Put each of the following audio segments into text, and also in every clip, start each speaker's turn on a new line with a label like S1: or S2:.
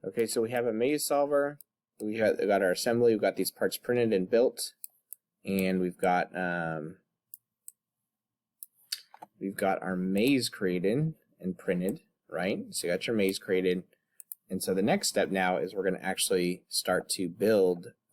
S1: Okay, so we have a maze solver. We got our assembly. We've got these parts printed and built, and we've got our maze created and printed. Right. So you got your maze created, and so the next step now is we're going to actually start to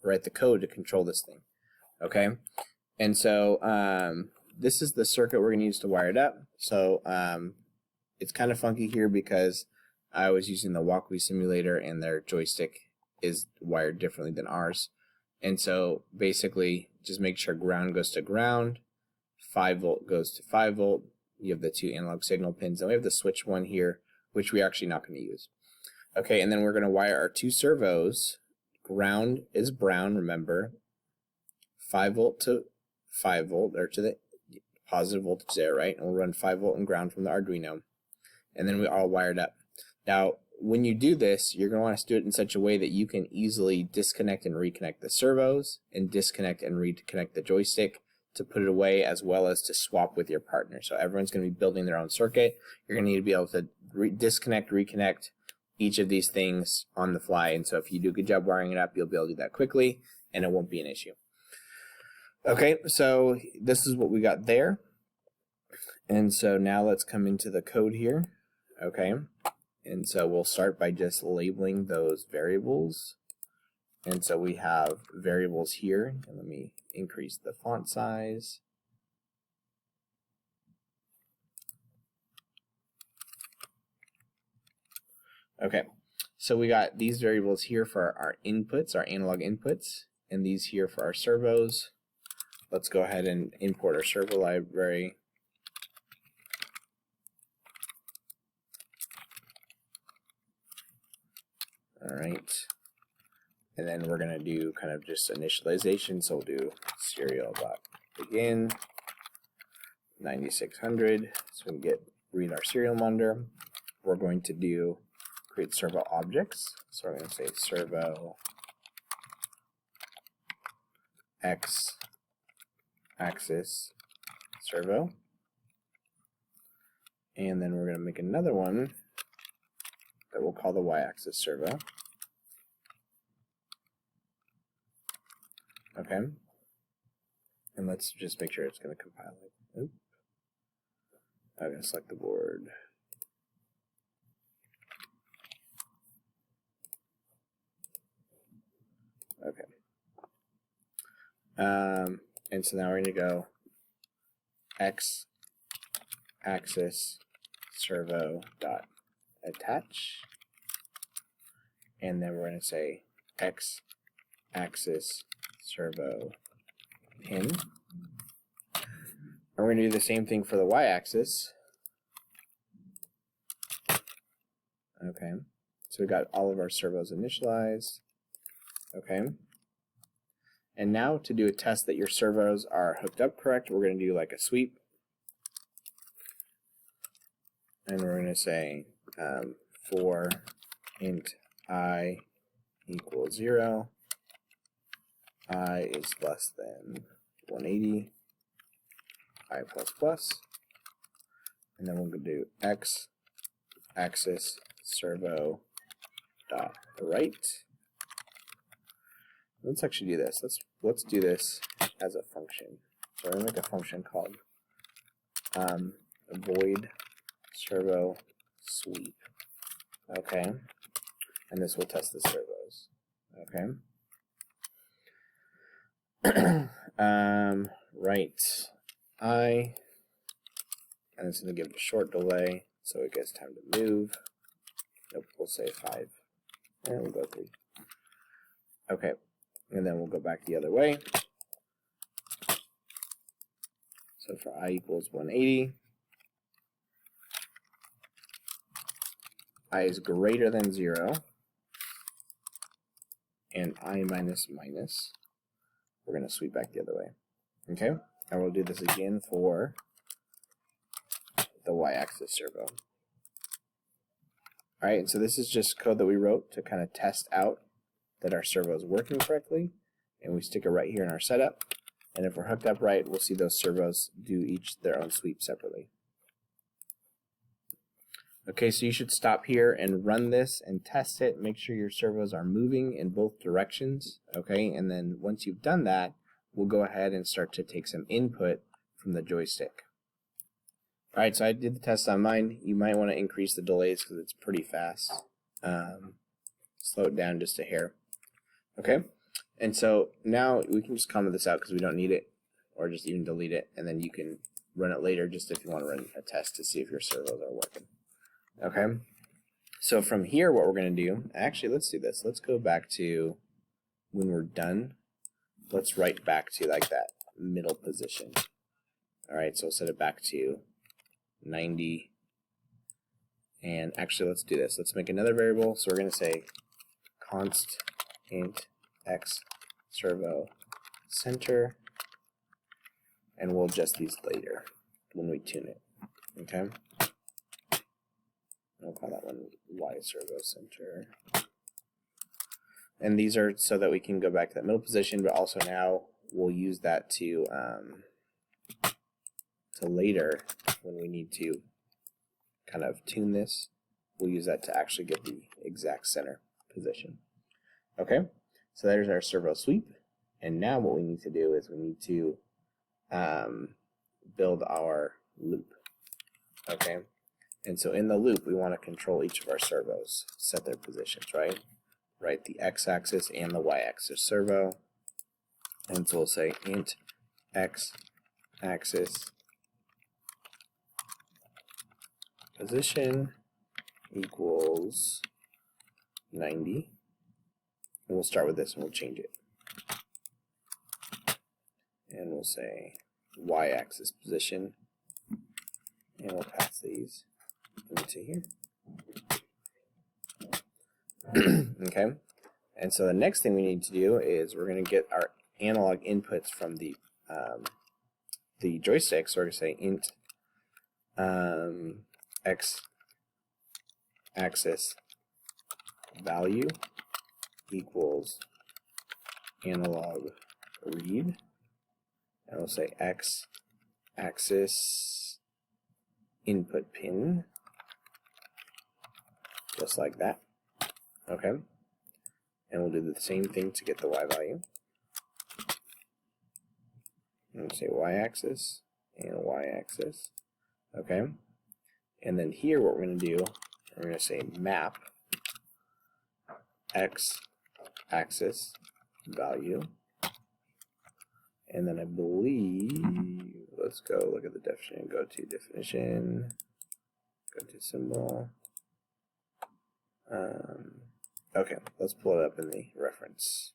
S1: write the code to control this thing. Okay, and so this is the circuit we're going to use to wire it up. So it's kind of funky here because I was using the Walkaway simulator and their joystick is wired differently than ours. And so basically just make sure ground goes to ground, 5 volt goes to 5 volt. You have the 2 analog signal pins, and we have the switch one here, which we're actually not going to use. Okay, and then we're going to wire our 2 servos. Ground is brown, remember. 5 volt to 5 volt, or to the positive voltage there, right? And we'll run 5 volt and ground from the Arduino. And then we all wired up. Now, when you do this, you're going to want us to do it in such a way that you can easily disconnect and reconnect the servos and disconnect and reconnect the joystick to put it away, as well as to swap with your partner. So everyone's going to be building their own circuit. You're going to need to be able to disconnect, reconnect each of these things on the fly. And so if you do a good job wiring it up, you'll be able to do that quickly and it won't be an issue. Okay, so this is what we got there. And so now let's come into the code here. Okay, and so we'll start by just labeling those variables. And so we have variables here. And let me increase the font size. Okay, so we got these variables here for our inputs, our analog inputs, and these here for our servos. Let's go ahead and import our servo library. All right, and then we're going to do kind of just initialization. So we'll do serial.begin 9600. So we can read our serial number. We're going to do create servo objects. So we're going to say servo x axis servo, and then we're going to make another one that we'll call the y-axis servo. Okay, and let's just make sure it's going to compile it. Oop. I'm going to select the board. Okay. And so now we're going to go x-axis servo dot attach, and then we're going to say x-axis servo pin. And we're going to do the same thing for the y-axis. Okay, so we got all of our servos initialized. Okay, and now to do a test that your servos are hooked up correct, we're going to do like a sweep. And we're going to say for int I equals 0, I is less than 180, I plus plus, and then we're going to do x axis servo dot right. Let's actually do this. Let's do this as a function. So we're going to make a function called void servo sweep. Okay, and this will test the servos. Okay. Right. And it's going to give it a short delay, so it gets time to move. Nope, we'll say 5. And we'll go 3. Okay, and then we'll go back the other way. So for I equals 180, I is greater than 0, and I minus minus, we're going to sweep back the other way. Okay, and we'll do this again for the y-axis servo. Alright, and so this is just code that we wrote to kind of test out that our servo is working correctly, and we stick it right here in our setup, and if we're hooked up right, we'll see those servos do each their own sweep separately. Okay, so you should stop here and run this and test it. Make sure your servos are moving in both directions. Okay, and then once you've done that, we'll go ahead and start to take some input from the joystick. All right, so I did the test on mine. You might want to increase the delays because it's pretty fast. Slow it down just a hair. Okay, and so now we can just comment this out because we don't need it, or just even delete it, and then you can run it later just if you want to run a test to see if your servos are working. Okay, so from here what we're going to do, actually let's do this. Let's go back to when we're done. Let's write back to like that middle position. All right, so we'll set it back to 90. And actually let's do this. Let's make another variable. So we're going to say const int x servo center, and we'll adjust these later when we tune it. Okay, I'll call that one y servo center. And these are so that we can go back to that middle position, but also now we'll use that to later when we need to kind of tune this. We'll use that to actually get the exact center position. Okay, so there's our servo sweep, and now what we need to do is we need to build our loop. Okay, and so in the loop we want to control each of our servos, set their positions, right? The x-axis and the y-axis servo, and so we'll say int x-axis position equals 90, and we'll start with this and we'll change it, and we'll say y-axis position, and we'll pass these into here. Okay, and so the next thing we need to do is we're going to get our analog inputs from the joystick. So we're going to say int x-axis value equals analog read, and we'll say x-axis input pin, just like that. Okay, and we'll do the same thing to get the y value. And we'll say y-axis and y-axis. Okay, and then here what we're going to do, we're going to say map x-axis value, and then I believe, let's go look at the definition, go to definition, go to symbol. Okay, let's pull it up in the reference.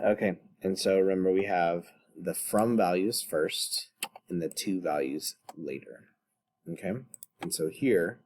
S1: Okay, and so remember we have the from values first and the to values later. Okay, and so here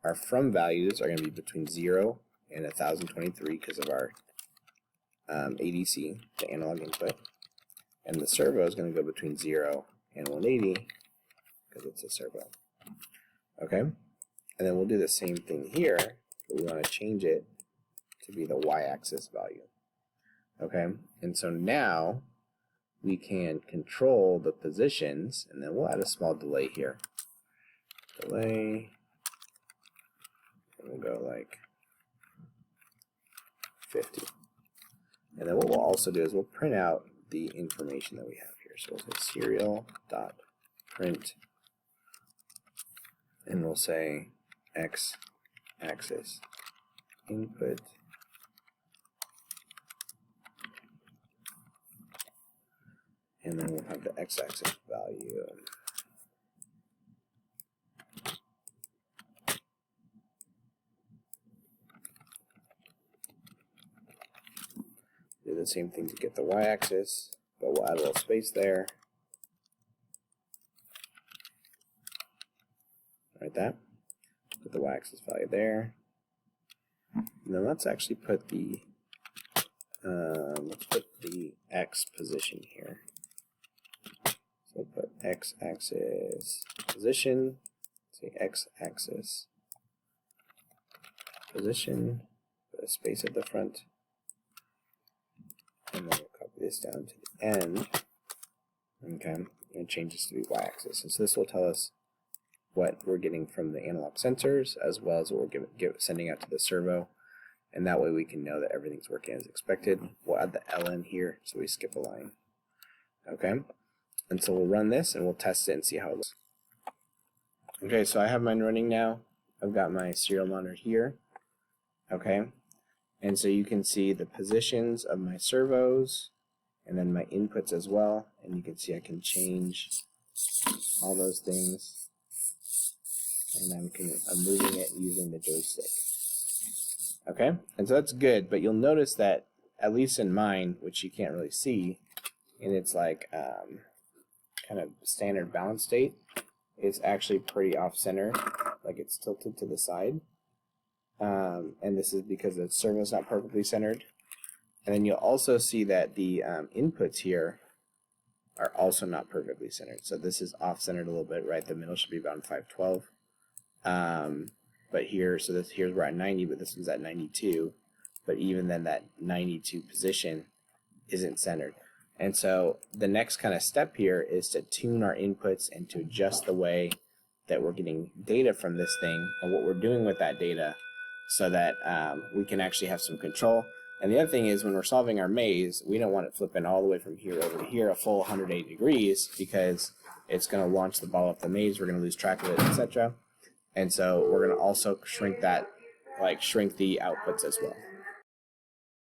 S1: our from values are going to be between 0 and 1023 because of our ADC, the analog input, and the servo is going to go between 0 and 180 because it's a servo. Okay, and then we'll do the same thing here, but we want to change it to be the y-axis value. Okay, and so now we can control the positions, and then we'll add a small delay here. Delay, and we'll go like 50. And then what we'll also do is we'll print out the information that we have here. So we'll say serial.print, and we'll say x-axis input and then we'll have the x-axis value. Do the same thing to get the y-axis, but we'll add a little space there. Like that. Put the y-axis value there. And then let's actually put the x position here. So we'll put x-axis position. Say x-axis position. Put a space at the front. And then we'll copy this down to the end. Okay, and change this to the y-axis. And so this will tell us what we're getting from the analog sensors, as well as what we're sending out to the servo. And that way we can know that everything's working as expected. We'll add the ln here, so we skip a line. Okay, and so we'll run this and we'll test it and see how it looks. Okay, so I have mine running now. I've got my serial monitor here. Okay, and so you can see the positions of my servos and then my inputs as well. And you can see I can change all those things. And I'm moving it using the joystick. Okay, and so that's good, but you'll notice that, at least in mine, which you can't really see, in its like kind of standard balance state, it's actually pretty off-center, like it's tilted to the side. And this is because the servo's not perfectly centered. And then you'll also see that the inputs here are also not perfectly centered. So this is off-centered a little bit, right? The middle should be about 512. But here, so here's we're at 90, but this one's at 92. But even then, that 92 position isn't centered. And so the next kind of step here is to tune our inputs and to adjust the way that we're getting data from this thing and what we're doing with that data, so that we can actually have some control. And the other thing is, when we're solving our maze, we don't want it flipping all the way from here over to here a full 180 degrees, because it's going to launch the ball up the maze, we're going to lose track of it, etc. And so we're going to also shrink the outputs as well.